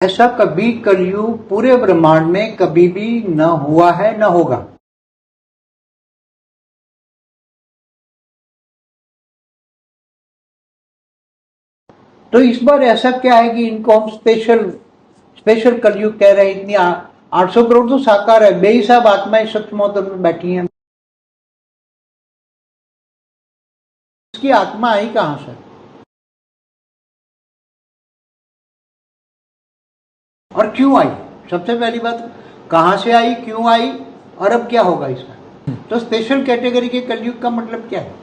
ऐसा कभी कलयुग पूरे ब्रह्मांड में कभी भी न हुआ है न होगा। तो इस बार ऐसा क्या है कि इनको हम स्पेशल कलयुग कह रहे हैं। इतनी 800 करोड़ तो साकार है, बेहिसाब आत्माएं सचमोतर में बैठी हैं। इसकी आत्मा आई कहां से और क्यों आई? सबसे पहली बात, कहां से आई, क्यों आई और अब क्या होगा इसका। तो स्पेशल कैटेगरी के कलयुग का मतलब क्या है?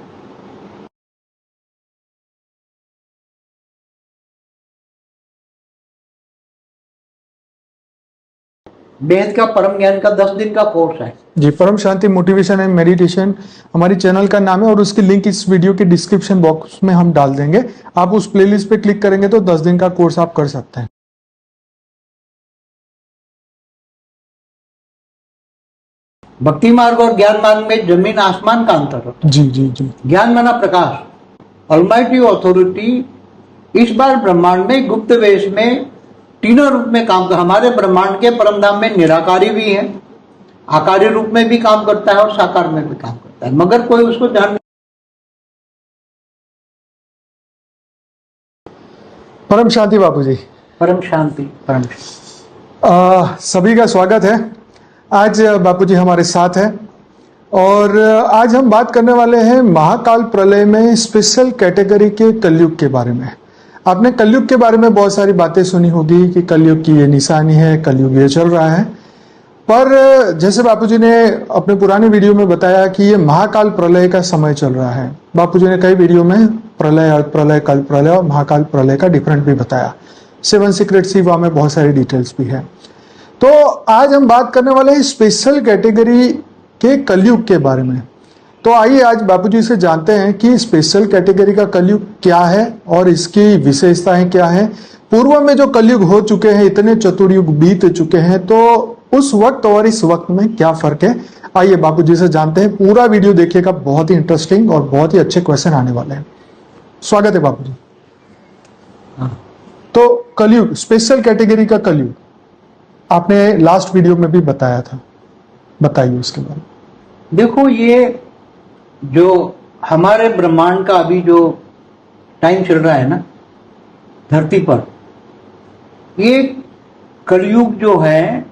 बेहद का परम ज्ञान का 10 दिन का कोर्स है जी। परम शांति मोटिवेशन एंड मेडिटेशन हमारी चैनल का नाम है और उसकी लिंक इस वीडियो के डिस्क्रिप्शन बॉक्स में हम डाल देंगे। आप उस प्लेलिस्ट पे क्लिक करेंगे तो 10 दिन का कोर्स आप कर सकते हैं। भक्ति मार्ग और ज्ञान मार्ग में जमीन आसमान का अंतर होता है। जी जी जी। ज्ञान माना प्रकाश, ऑलमाइटी अथॉरिटी इस बार ब्रह्मांड में गुप्त वेश में तीनों रूप में काम कर। हमारे ब्रह्मांड के परमधाम में निराकारी भी है, आकारी रूप में भी काम करता है और साकार में भी काम करता है, मगर कोई उसको ध्यान। परम शांति बापू जी। परम शांति, परम सभी का स्वागत है। आज बापू जी हमारे साथ है और आज हम बात करने वाले हैं महाकाल प्रलय में स्पेशल कैटेगरी के कलयुग के बारे में। आपने कलयुग के बारे में बहुत सारी बातें सुनी होगी कि कलयुग की ये निशानी है, कलयुग ये चल रहा है। पर जैसे बापूजी ने अपने पुराने वीडियो में बताया कि ये महाकाल प्रलय का समय चल रहा है। बापूजी ने कई वीडियो में प्रलय, अर्थ प्रलय, कल प्रलय और महाकाल प्रलय का डिफरेंट भी बताया। 7 सीक्रेट शिवा में बहुत सारी डिटेल्स भी है। तो आज हम बात करने वाले हैं स्पेशल कैटेगरी के कलयुग के बारे में। तो आइए आज बापूजी से जानते हैं कि स्पेशल कैटेगरी का कलयुग क्या है और इसकी विशेषताएं क्या है। पूर्व में जो कलयुग हो चुके हैं, इतने चतुर्युग बीत चुके हैं, तो उस वक्त और इस वक्त में क्या फर्क है, आइए बापूजी से जानते हैं। पूरा वीडियो देखिएगा, बहुत ही इंटरेस्टिंग और बहुत ही अच्छे क्वेश्चन आने वाले हैं। स्वागत है बापूजी। तो कलयुग, स्पेशल कैटेगरी का कलयुग आपने लास्ट वीडियो में भी बताया था, बताइए उसके बारे में। देखो, ये जो हमारे ब्रह्मांड का अभी जो टाइम चल रहा है ना धरती पर, ये कलयुग जो है,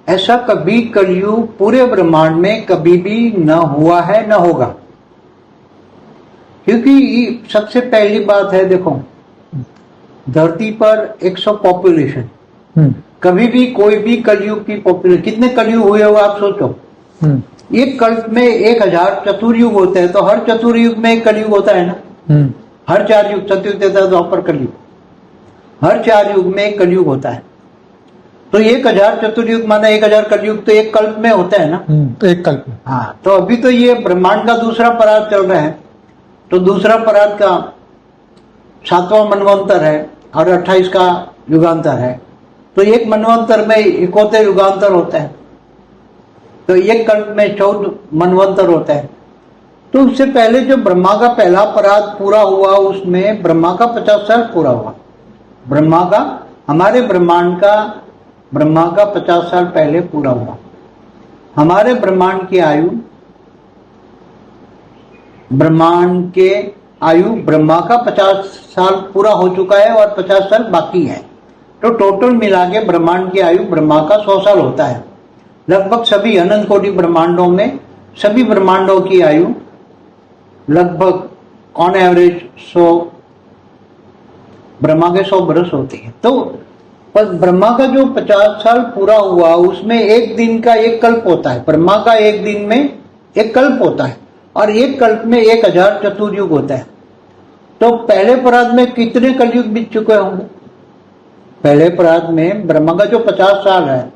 ऐसा कभी कलयुग पूरे ब्रह्मांड में कभी भी न हुआ है न होगा। क्योंकि सबसे पहली बात है, देखो धरती पर 100 पॉपुलेशन, कभी भी कोई भी कलयुग की पॉपुलेशन, कितने कलयुग हुए हो आप सोचो। एक कल्प में 1000 चतुर्युग होते हैं, तो हर चतुर्युग में एक कलयुग होता है ना। हर 4 युग, सतयुग, त्रेता, द्वापर, कलयुग, हर 4 युग में एक कलयुग होता है। तो 1000 चतुर्युग माना 1000 कलयुग तो एक कल्प में होता है ना। तो एक कल्प में, हाँ। तो अभी तो ये ब्रह्मांड का दूसरा परार्ध चल रहा है, तो दूसरा परार्ध का 7वां मनवंतर है और 28 का युगांतर है। तो एक मनवंतर में 71 युगांतर होता है, तो एक कल्प में 14 मनवंतर होता है। तो उससे पहले जो ब्रह्मा का पहला परार्ध पूरा हुआ, उसमें ब्रह्मा का 50 साल पूरा हुआ। ब्रह्मा का, हमारे ब्रह्मांड का, ब्रह्मा का 50 साल पहले पूरा हुआ। हमारे ब्रह्मांड की आयु, ब्रह्मांड के आयु ब्रह्मा का 50 साल पूरा हो चुका है और 50 साल बाकी है। तो टोटल मिला के ब्रह्मांड की आयु ब्रह्मा का 100 साल होता है। लगभग सभी अनंत कोटि ब्रह्मांडों में, सभी ब्रह्मांडों की आयु लगभग ऑन एवरेज 100, ब्रह्मा के 100 बरस होती है। तो पर ब्रह्मा का जो 50 साल पूरा हुआ, उसमें एक दिन का एक कल्प होता है। ब्रह्मा का एक दिन में एक कल्प होता है और एक कल्प में 1000 चतुर्युग होता है। तो पहले परार्ध में कितने कलयुग बीत चुके होंगे? पहले परार्ध में ब्रह्मा का जो 50 साल है,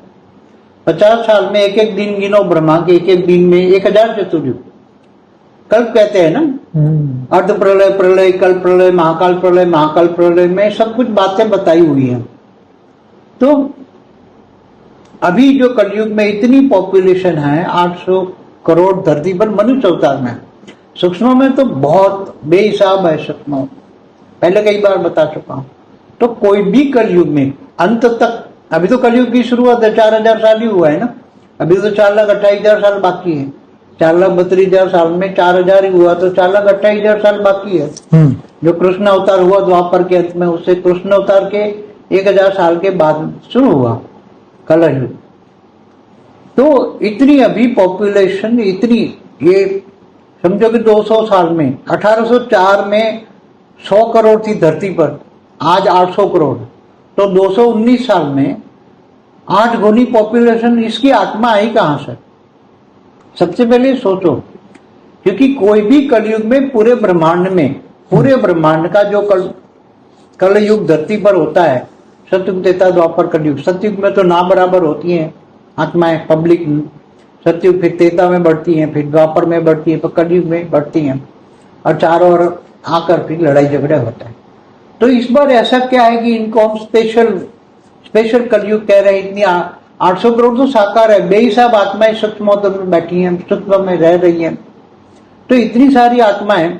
50 साल में एक एक दिन गिनो, ब्रह्मा के एक एक दिन में 1000 चतुर्युग कल्प कहते हैं ना। अर्ध प्रलय, प्रलय, कल प्रलय, महाकाल प्रलय, महाकाल प्रलय में सब कुछ बातें बताई हुई हैं। तो अभी जो कलयुग में इतनी पॉपुलेशन है, 800 करोड़ धरती पर मनुष्य अवतार में, सूक्ष्म में तो बहुत बेहिसाब है। सूक्ष्म पहले कई बार बता चुका हूं। तो कोई भी कलयुग में अंत तक, अभी तो कलयुग की शुरुआत है, 4000 साल ही हुआ है ना, अभी तो 4,28,000 साल बाकी है। 4,32,000 साल में 4000 ही हुआ, तो 4,28,000 साल बाकी है। जो कृष्ण अवतार हुआ द्वापर के अंत में, उससे कृष्ण अवतार के 1000 साल के बाद शुरू हुआ कलयुग। तो इतनी अभी पॉपुलेशन, इतनी, ये समझो कि 200 साल में, 1804 में 100 करोड़ थी धरती पर, आज 800 करोड़, तो 219 साल में 8 गुनी पॉपुलेशन। इसकी आत्मा आई कहां से? सबसे पहले सोचो, क्योंकि कोई भी कलयुग में पूरे ब्रह्मांड का जो कलयुग धरती पर होता है, सतयुग, त्रेता, द्वापर, कलयुग। सतयुग में तो ना बराबर होती हैं आत्माएं, पब्लिक। सतयुग फिर त्रेता में बढ़ती हैं, फिर द्वापर में बढ़ती है, फिर कलयुग में बढ़ती हैं, और चारों ओर आकर फिर लड़ाई झगड़े होता है। तो इस बार ऐसा क्या है कि इनको हम स्पेशल कलयुग कह रहे हैं। इतनी 800 करोड़ तो साकार है, बेहिसाब आत्माएं सूक्ष्म में बैठी हैं, सूक्ष्म में रह रही हैं। तो इतनी सारी आत्माएं,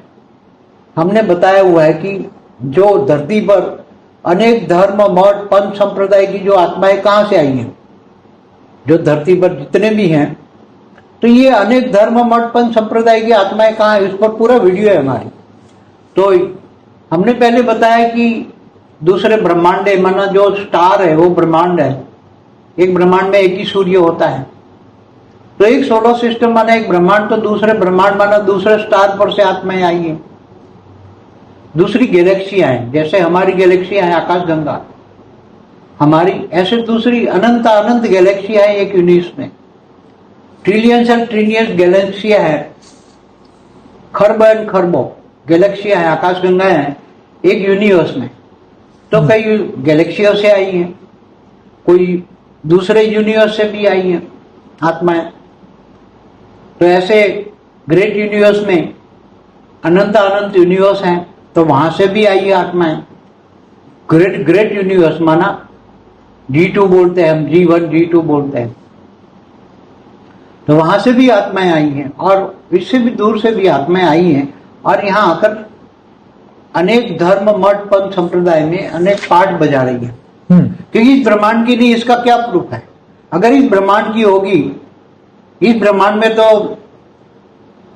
हमने बताया हुआ है कि जो धरती पर अनेक धर्म, मठ, पंथ संप्रदाय की जो आत्माएं कहां से आई हैं, जो धरती पर जितने भी हैं, तो ये अनेक धर्म, मठ, पंथ संप्रदाय की आत्माएं कहां है, इस पर पूरा वीडियो है हमारी। तो हमने पहले बताया कि दूसरे ब्रह्मांड है, माना जो स्टार है वो ब्रह्मांड है। एक ब्रह्मांड में एक ही सूर्य होता है, तो एक सोलर सिस्टम माना एक ब्रह्मांड, तो दूसरे ब्रह्मांड माना दूसरे स्टार पर से आत्माएं आई हैं। दूसरी गैलेक्सियां हैं, जैसे हमारी गैलेक्सियां है आकाशगंगा हमारी, ऐसे दूसरी अनंत गैलेक्सियां है एक यूनिवर्स में। ट्रिलियंस एंड ट्रिलियंस गैलेक्सियां है, खरब एंड खरबों गैलेक्सियां है, आकाशगंगा है एक यूनिवर्स में। तो कई गैलेक्सियों से आई हैं, कोई दूसरे यूनिवर्स से भी आई हैं आत्माएं। तो ऐसे ग्रेट यूनिवर्स में अनंत यूनिवर्स हैं, तो वहां से भी आई है आत्माएं। ग्रेट यूनिवर्स माना G2 बोलते हैं हम, G1 G2 बोलते हैं, तो वहां से भी आत्माएं आई हैं, और इससे भी दूर से भी आत्माएं आई हैं, और यहाँ आकर अनेक धर्म, मठ, पंथ संप्रदाय में अनेक पार्ट बजा रही है। क्योंकि इस ब्रह्मांड के लिए इसका क्या प्रूफ है? अगर इस ब्रह्मांड की होगी, इस ब्रह्मांड में तो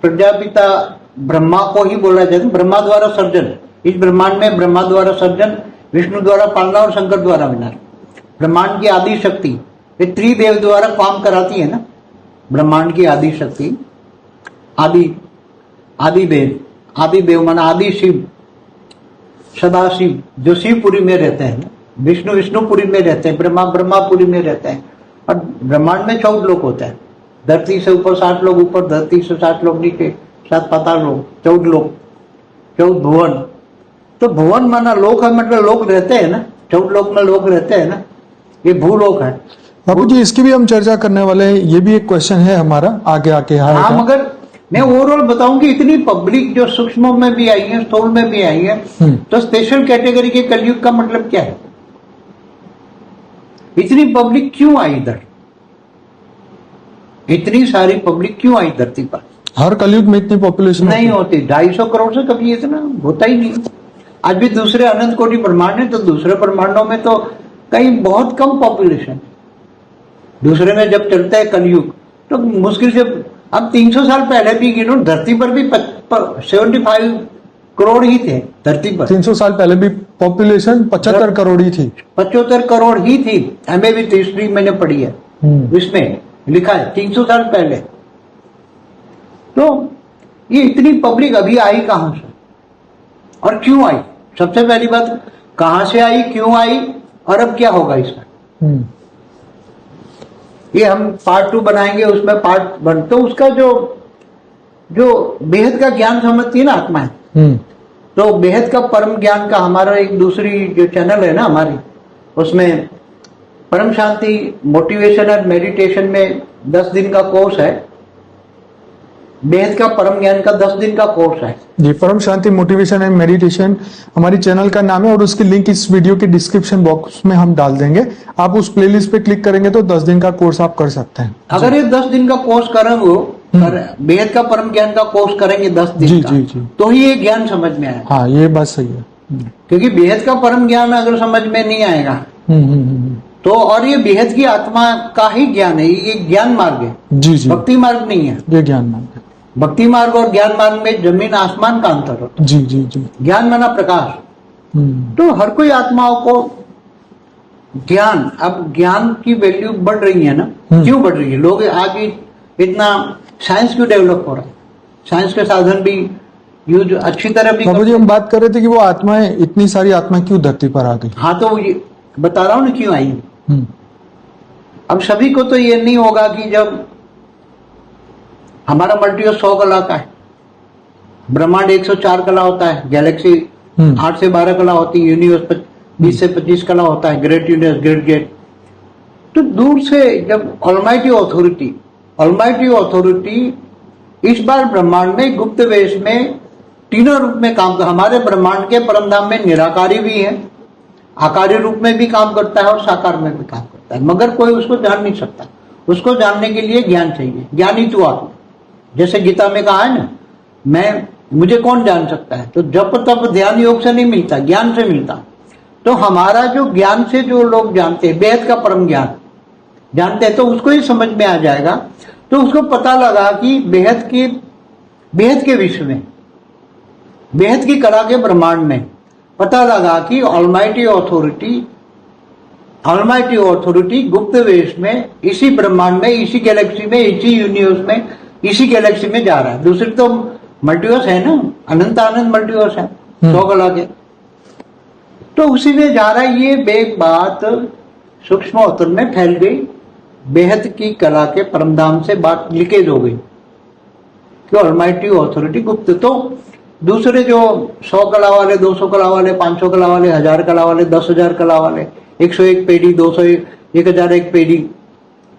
प्रजापिता ब्रह्मा को ही बोला जाता है, ब्रह्मा द्वारा सर्जन। इस ब्रह्मांड में ब्रह्मा द्वारा सर्जन, विष्णु द्वारा पालना और शंकर द्वारा विनाश। ब्रह्मांड की आदि शक्ति ये त्रिदेव द्वारा काम कराती है ना। ब्रह्मांड की आदि शक्ति, आदि देव माना आदि शिव, सदा शिव, जो शिवपुरी में रहते हैं, विष्णुपुरी में रहते हैं, ब्रह्मापुरी में रहते हैं। और ब्रह्मांड में 14 लोग होते हैं, धरती से ऊपर 60 लोग ऊपर, धरती से 60 लोग नीचे, 7 पाताल लोग, 14 लोग, 14 भुवन। तो भुवन माना लोक है, मतलब लोग रहते हैं ना, 14 लोग में लोग रहते हैं ना, ये भूलोक है। बाबू जी, इसकी भी हम चर्चा करने वाले हैं, ये भी एक क्वेश्चन है हमारा आगे आके। हाँ, मगर मैं ओवरऑल बताऊं कि इतनी पब्लिक जो सूक्ष्म में भी आई है, स्थूल में भी आई है, तो स्पेशल कैटेगरी के कलयुग का मतलब क्या है? इतनी पब्लिक क्यों आई इधर? इतनी सारी पब्लिक क्यों आई धरती पर? हर कलयुग में इतनी पॉपुलेशन नहीं होती, 250 करोड़ से कभी इतना होता ही नहीं। आज भी दूसरे अनंत कोटि ब्रह्मांड है, तो दूसरे ब्रह्मांडों में तो कहीं बहुत कम पॉपुलेशन। दूसरे में जब चलता है कलयुग, तो मुश्किल से अब 300 साल पहले भी गिनो, धरती पर भी 75 करोड़ ही थे धरती पर। 300 साल पहले भी पॉपुलेशन 75 करोड़ ही थी। 75 करोड़ ही थी। एमए भी हिस्ट्री मैंने पढ़ी है, इसमें लिखा है 300 साल पहले। तो ये इतनी पब्लिक अभी आई कहां से और क्यों आई? सबसे पहली बात, कहां से आई, क्यों आई, और अब क्या होगा इसका? ये हम पार्ट 2 बनाएंगे, उसमें पार्ट 1। तो उसका जो बेहद का ज्ञान समझती है ना आत्माएं, तो बेहद का परम ज्ञान का हमारा एक दूसरी जो चैनल है ना हमारी, उसमें परम शांति मोटिवेशन और मेडिटेशन में 10 दिन का कोर्स है। बेहद का परम ज्ञान का 10 दिन का कोर्स है जी। परम शांति मोटिवेशन एंड मेडिटेशन हमारी चैनल का नाम है, और उसकी लिंक इस वीडियो के डिस्क्रिप्शन बॉक्स में हम डाल देंगे। आप उस प्लेलिस्ट पे क्लिक करेंगे तो 10 दिन का कोर्स आप कर सकते हैं। अगर ये 10 दिन का कोर्स करेंगे, बेहद का परम ज्ञान का कोर्स करेंगे 10 दिन जी, का, जी, जी। तो ही ये ज्ञान समझ में आएगा। हाँ, ये बात सही है। क्योंकि बेहद का परम ज्ञान अगर समझ में नहीं आएगा तो, और ये बेहद की आत्मा का ही ज्ञान है, ये ज्ञान मार्ग है, जी जी, भक्ति मार्ग नहीं है। ये ज्ञान मार्ग है। भक्ति मार्ग और ज्ञान मार्ग में जमीन आसमान का अंतर होता है। जी जी जी। ज्ञान माना प्रकाश। तो हर कोई आत्माओं को ज्ञान, अब ज्ञान की वैल्यू बढ़ रही है ना, क्यों बढ़ रही है? लोग आज इतना साइंस क्यों डेवलप हो रहा है? साइंस के साधन भी यूज अच्छी तरह भी। बाबू जी हम बात कर रहे थे कि वो आत्माएं, इतनी सारी आत्माएं क्यों धरती पर आ गई? हाँ, तो ये बता रहा हूं ना क्यों आई। अब सभी को तो ये नहीं होगा कि जब हमारा मल्टीवर्स 100 कला का है, ब्रह्मांड 104 कला होता है, गैलेक्सी 8 से 12 कला होती है, यूनिवर्स 20 से 25 कला होता है, ग्रेट यूनिवर्स, ग्रेट गेट। तो दूर से जब ऑलमाइटी अथॉरिटी इस बार ब्रह्मांड में गुप्त वेश में तीनों रूप में काम कर, हमारे ब्रह्मांड के परमधाम में निराकारी भी है, आकारी रूप में भी काम करता है और साकार में भी काम करता है, मगर कोई उसको जान नहीं सकता। उसको जानने के लिए ज्ञान चाहिए। ज्ञानी तू आत्मा, जैसे गीता में कहा है ना, मुझे कौन जान सकता है? तो जप तप ध्यान योग से नहीं मिलता, ज्ञान से मिलता। तो हमारा जो ज्ञान से जो लोग जानते हैं, बेहद का परम ज्ञान जानते हैं, तो उसको ही समझ में आ जाएगा। तो उसको पता लगा कि बेहद के विश्व में, बेहद की कला के ब्रह्मांड में पता लगा कि ऑलमाइटी अथॉरिटी गुप्त वेश में, इसी ब्रह्मांड में, इसी गैलेक्सी में, इसी यूनिवर्स में, इसी गैलेक्सी में जा रहा है। दूसरी तो मल्टीवर्स है ना, अनंत आनंद मल्टीवर्स है 100 कला के, तो उसी में जा रहा है। ये बेग बात सूक्ष्म अवतरण में फैल गई, बेहद की कला के परमधाम से बात लीकेज हो गई कि ऑलमाइटी अथॉरिटी गुप्त। तो दूसरे जो 100 कला वाले, 200 कला वाले, 500 कला वाले, 1000 कला वाले, 10,000 कला वाले, 101 पेडी, 201, 1001 पेडी,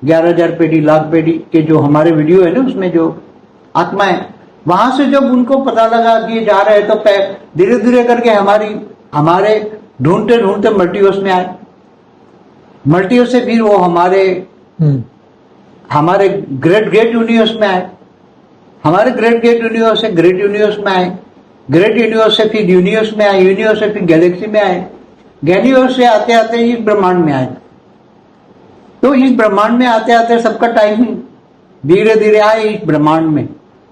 11,000 पेडी, लाख पेडी के जो हमारे वीडियो है ना, उसमें जो आत्मा है, वहां से जब उनको पता लगा कि ये जा रहे हैं, तो धीरे धीरे करके हमारे ढूंढते ढूंढते मल्टीवर्स में आए। मल्टीवर्स से फिर वो हमारे ग्रेट यूनिवर्स में आए, हमारे ग्रेट यूनिवर्स से ग्रेट यूनिवर्स में आए, ग्रेट यूनिवर्स से फिर यूनिवर्स में आए, यूनिवर्स से फिर गैलेक्सी में आए, गैलीवर्स से आते आते इस ब्रह्मांड में आए। तो इस ब्रह्मांड में आते आते सबका टाइम धीरे धीरे आए इस ब्रह्मांड में।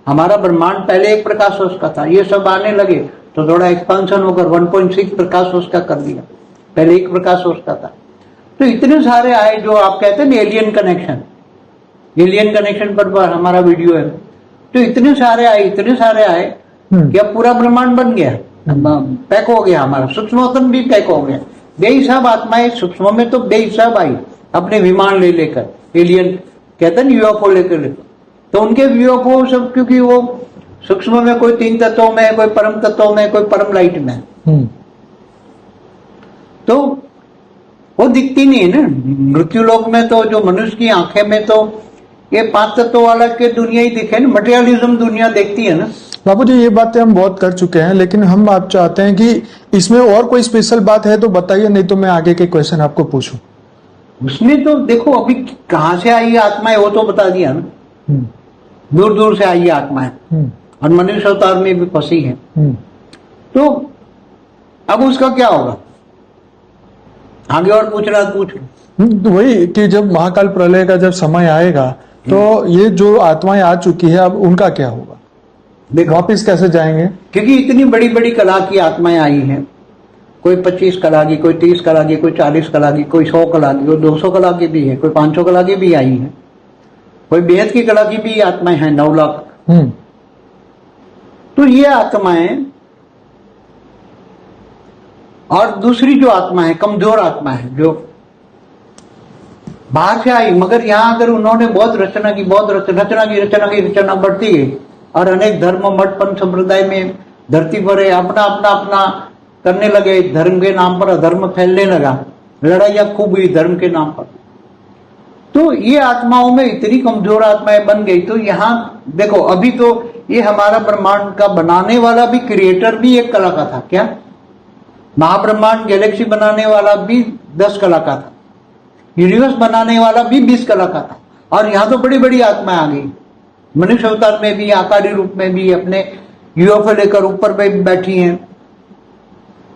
हमारा ब्रह्मांड पहले एक प्रकाश वर्ष का था, ये सब आने लगे तो थोड़ा एक्सपांशन होकर 1.6 प्रकाश वर्ष का कर दिया, पहले एक प्रकाश वर्ष का था। तो इतने सारे आए, जो आप कहते हैं एलियन कनेक्शन पर हमारा वीडियो है। तो इतने सारे आए कि अब पूरा ब्रह्मांड बन गया, पैक हो गया, हमारा सूक्ष्मतम भी पैक हो गया। बेहिसाब आत्माएं सूक्ष्म में तो बेहिसाब आई अपने विमान ले लेकर, एलियन कहते हैं यूएफओ लेकर। तो उनके यूएफओ सब, क्योंकि वो सूक्ष्म में कोई 3 तत्वों में, कोई परम तत्वों में, कोई परम लाइट में, तो वो दिखती नहीं है ना। मृत्यु लोक में तो जो मनुष्य की आंखें में तो ये 5 तत्वों वाला के दुनिया ही दिखे ना, मटेरियलिज्म दुनिया देखती है ना। बाबू जी ये बातें हम बहुत कर चुके हैं, लेकिन हम आप चाहते हैं कि इसमें और कोई स्पेशल बात है तो बताइए, नहीं तो मैं आगे के क्वेश्चन आपको पूछूं। उसमें तो देखो अभी कहां से आई आत्माएं, वो तो बता दिया ना, दूर दूर से आई आत्माएं और मनुष्य अवतार में भी फंसी है। तो अब उसका क्या होगा, आगे और पूछना पूछ। तो वही कि जब महाकाल प्रलय का जब समय आएगा तो ये जो आत्माएं आ चुकी है अब उनका क्या होगा, देखो वापिस कैसे जाएंगे? क्योंकि इतनी बड़ी बड़ी कला की आत्माएं आई हैं, कोई 25 कला की, कोई 30 कला की, कोई 40 कला की, कोई 100 कला की, कोई 200 कला की भी है, कोई 500 कला की भी आई है, कोई बेहद की कला की भी आत्माएं हैं 9 लाख। तो ये आत्माएं, और दूसरी जो आत्मा है कमजोर आत्मा है, जो बाहर से आई, मगर यहाँ अगर उन्होंने बहुत रचना की, बहुत रचना बढ़ती गई और अनेक धर्म मठ पंथ संप्रदाय में धरती पर अपना अपना अपना करने लगे, धर्म के नाम पर अधर्म फैलने लगा, लड़ाइयां खूब हुई धर्म के नाम पर। तो ये आत्माओं में इतनी कमजोर आत्माएं बन गई। तो यहाँ देखो अभी तो ये हमारा ब्रह्मांड का बनाने वाला भी, क्रिएटर भी एक कला का था। क्या महाब्रह्मांड गैलेक्सी बनाने वाला भी 10 कला का था, यूनिवर्स बनाने वाला भी 20 कला का था। और यहाँ तो बड़ी बड़ी आत्माएं आ गई, मनुष्य अवतार में भी, आकारी रूप में भी, अपने यूएफओ लेकर ऊपर पे बैठी हैं।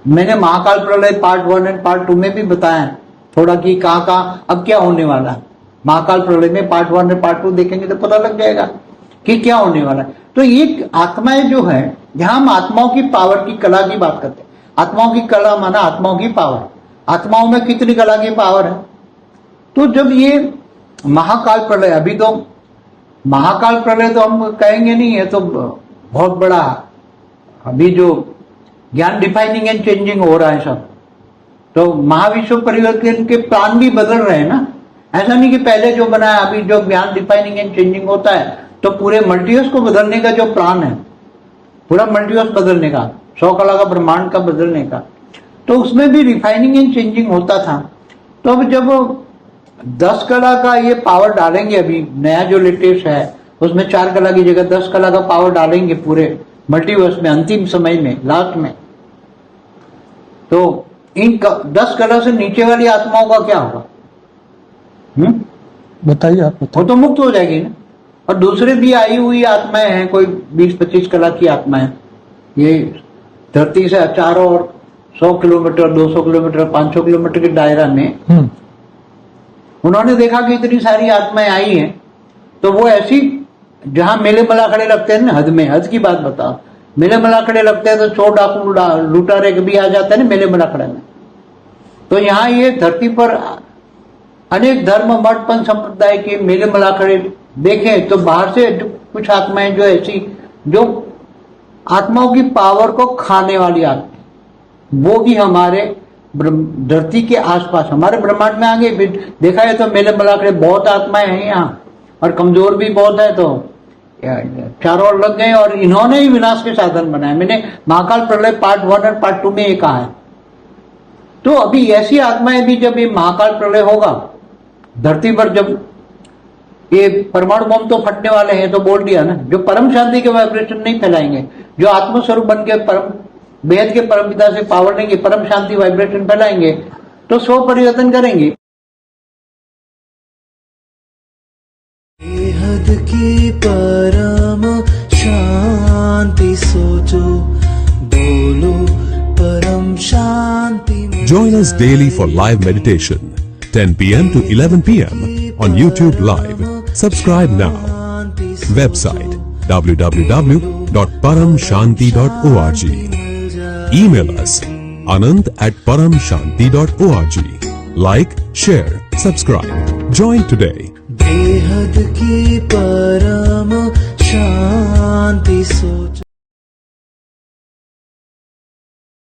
मैंने महाकाल प्रलय पार्ट 1 एंड पार्ट 2 में भी बताया है थोड़ा कि कहाँ अब क्या होने वाला है। महाकाल प्रलय में पार्ट 1 और पार्ट 2 देखेंगे तो पता लग जाएगा कि क्या होने वाला है। तो ये आत्माएं जो है, यहां हम आत्माओं की पावर की कला की बात करते हैं। आत्माओं की कला माना आत्माओं की पावर। आत्माओं में कितनी कला की पावर है? तो जब ये महाकाल प्रलय, अभी तो महाकाल प्रलय तो हम कहेंगे नहीं है, तो बहुत बड़ा अभी जो ज्ञान डिफाइनिंग एंड चेंजिंग हो रहा है सब, तो महाविश्व परिवर्तन के प्लान भी बदल रहे हैं ना। ऐसा नहीं कि पहले जो बना है, अभी जो ज्ञान डिफाइनिंग एंड चेंजिंग होता है तो पूरे मल्टीवर्स को बदलने का जो प्लान है, पूरा मल्टीवर्स बदलने का, 100 कला का ब्रह्मांड का बदलने का, तो उसमें भी रिफाइनिंग एंड चेंजिंग होता था। तो अब जब 10 कला का ये पावर डालेंगे, अभी नया जो लेटेस्ट है उसमें 4 कला की जगह 10 कला का पावर डालेंगे पूरे मल्टीवर्स में, अंतिम समय में, लास्ट में, तो इन 10 कला से नीचे वाली आत्माओं का क्या होगा? बताइए आप वो तो मुक्त हो जाएगी ना। और दूसरे भी आई हुई आत्माएं हैं, कोई 20-25 कला की आत्माएं, ये धरती से चारों ओर 100 किलोमीटर, 200 किलोमीटर, 500 किलोमीटर के दायरा में उन्होंने देखा कि इतनी सारी आत्माएं आई हैं, तो वो ऐसी जहां मेले मलाखड़े लगते हैं ना, हद में, हद की बात बताओ, मेले मलाखड़े लगते हैं तो चोर डाकू लूटारे भी आ जाते हैं ना मेले मलाखड़े में। तो यहाँ ये धरती पर अनेक धर्म मठ पंथ संप्रदाय के मेले मलाखड़े देखें तो बाहर से कुछ आत्माएं जो ऐसी, जो आत्माओं की पावर को खाने वाली आत्माएं, वो भी हमारे धरती के आसपास हमारे ब्रह्मांड में आ गई। देखा है तो मेले मलाखड़े बहुत आत्माएं हैं यहाँ, और कमजोर भी बहुत है, तो चारों ओर लग गए और इन्होंने ही विनाश के साधन बनाए। मैंने महाकाल प्रलय पार्ट 1 और पार्ट 2 में ये कहा है। तो अभी ऐसी आत्माएं भी, जब ये महाकाल प्रलय होगा धरती पर, जब ये परमाणु बम तो फटने वाले हैं, तो बोल दिया ना, जो परम शांति के वाइब्रेशन नहीं फैलाएंगे, जो आत्मस्वरूप बन के परम बेहद के परम पिता से पावर लेंगे, परम शांति वाइब्रेशन फैलाएंगे, तो स्व परिवर्तन करेंगे। बेहद की परम शांति सोचो, बोलो परम शांति। Join us daily for live meditation, 10 p.m. to 11 p.m. on YouTube Live. Subscribe now. Website www.paramshanti.org. Email us anant@paramshanti.org. Like, share, subscribe. Join today. बेहद की परम शांति सोचो।